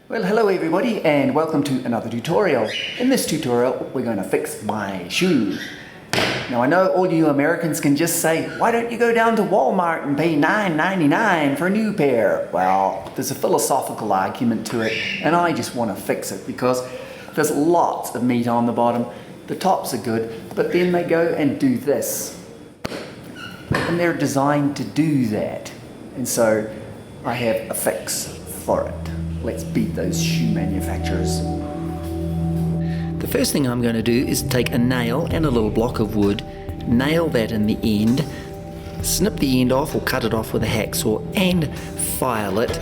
Well, hello everybody and welcome to another tutorial. In this tutorial, we're going to fix my shoe. Now I know all you Americans can just say, why don't you go down to Walmart and pay $9.99 for a new pair? Well, there's a philosophical argument to it and I just want to fix it because there's lots of meat on the bottom. The tops are good, but then they go and do this. And they're designed to do that. And so I have a fix for it. Let's beat those shoe manufacturers. The first thing I'm going to do is take a nail and a little block of wood, nail that in the end, snip the end off or cut it off with a hacksaw and file it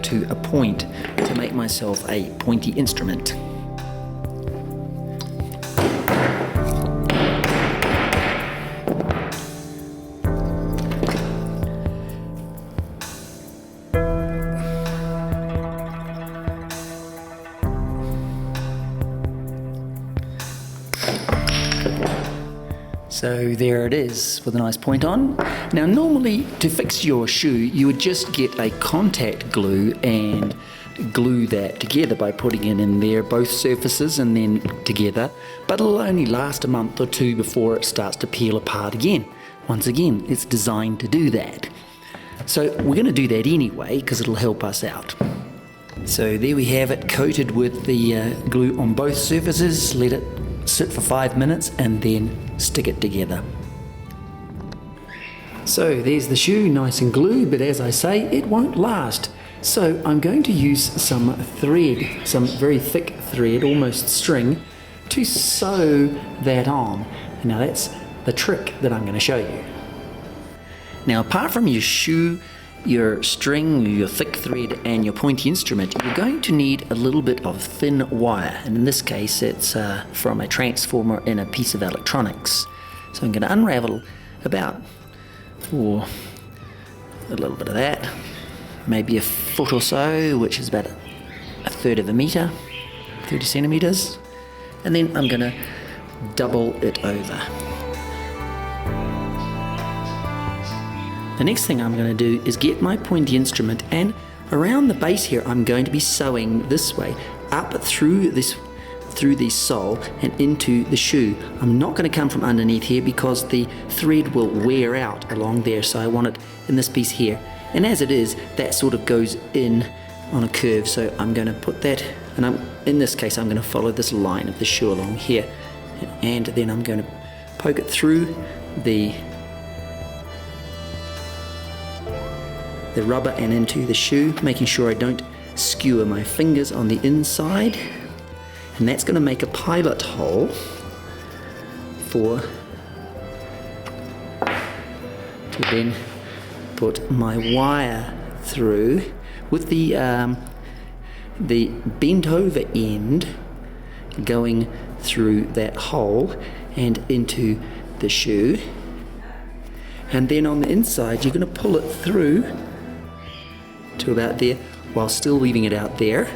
to a point to make myself a pointy instrument. So there it is with a nice point on. Now normally to fix your shoe you would just get a contact glue and glue that together by putting it in there, both surfaces and then together, but it'll only last a month or two before it starts to peel apart again. Once again, it's designed to do that. So we're going to do that anyway because it'll help us out. So there we have it, coated with the glue on both surfaces. Let it sit for 5 minutes and then stick it together. So there's the shoe, nice and glued, but as I say, it won't last. So I'm going to use some thread, some very thick thread, almost string, to sew that on. Now that's the trick that I'm going to show you. Now apart from your shoe, your string, your thick thread and your pointy instrument, you're going to need a little bit of thin wire, and in this case it's from a transformer in a piece of electronics. So I'm going to unravel about a little bit of that, maybe a foot or so, which is about a third of a meter, 30 centimeters, and then I'm going to double it over. The next thing I'm going to do is get my pointy instrument, and around the base here I'm going to be sewing this way up through the sole and into the shoe. I'm not going to come from underneath here because the thread will wear out along there, so I want it in this piece here, and as it is, that sort of goes in on a curve, so I'm going to put that, and in this case I'm going to follow this line of the shoe along here, and then I'm going to poke it through the rubber and into the shoe, making sure I don't skewer my fingers on the inside, and that's going to make a pilot hole to then put my wire through with the bent over end going through that hole and into the shoe, and then on the inside you're going to pull it through to about there while still leaving it out there.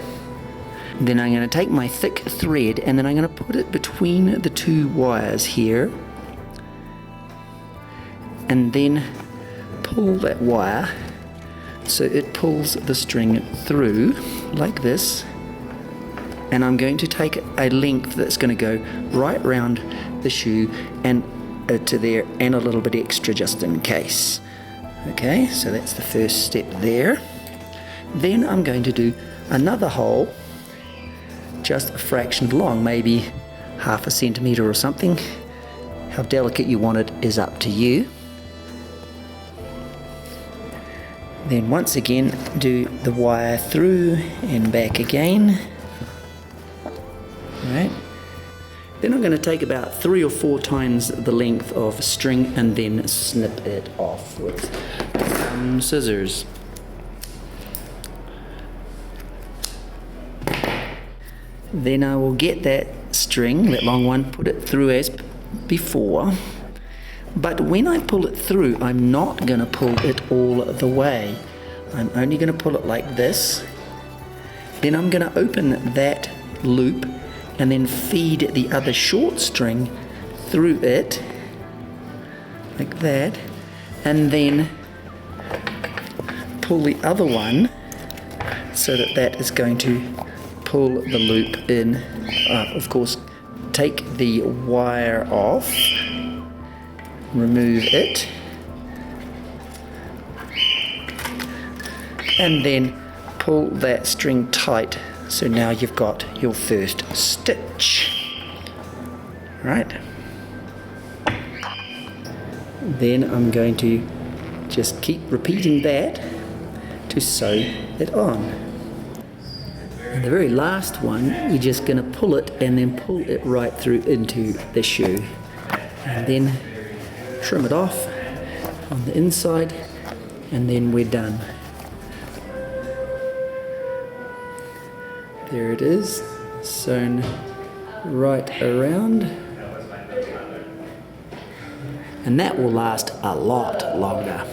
Then I'm going to take my thick thread and then I'm going to put it between the two wires here and then pull that wire so it pulls the string through like this, and I'm going to take a length that's going to go right round the shoe and to there and a little bit extra just in case. Okay, so that's the first step there. Then I'm going to do another hole just a fraction long, maybe half a centimeter or something. How delicate you want it is up to you. Then once again do the wire through and back again. Alright. Then I'm going to take about 3 or 4 times the length of string and then snip it off with some scissors. Then I will get that string, that long one, put it through as before, but when I pull it through I'm not going to pull it all the way. I'm only going to pull it like this. Then I'm going to open that loop and then feed the other short string through it like that, and then pull the other one so that is going to pull the loop in. Of course, take the wire off, remove it, and then pull that string tight, so now you've got your first stitch. Right? Then I'm going to just keep repeating that to sew it on. And the very last one, you're just going to pull it and then pull it right through into the shoe. And then trim it off on the inside, and then we're done. There it is, sewn right around. And that will last a lot longer.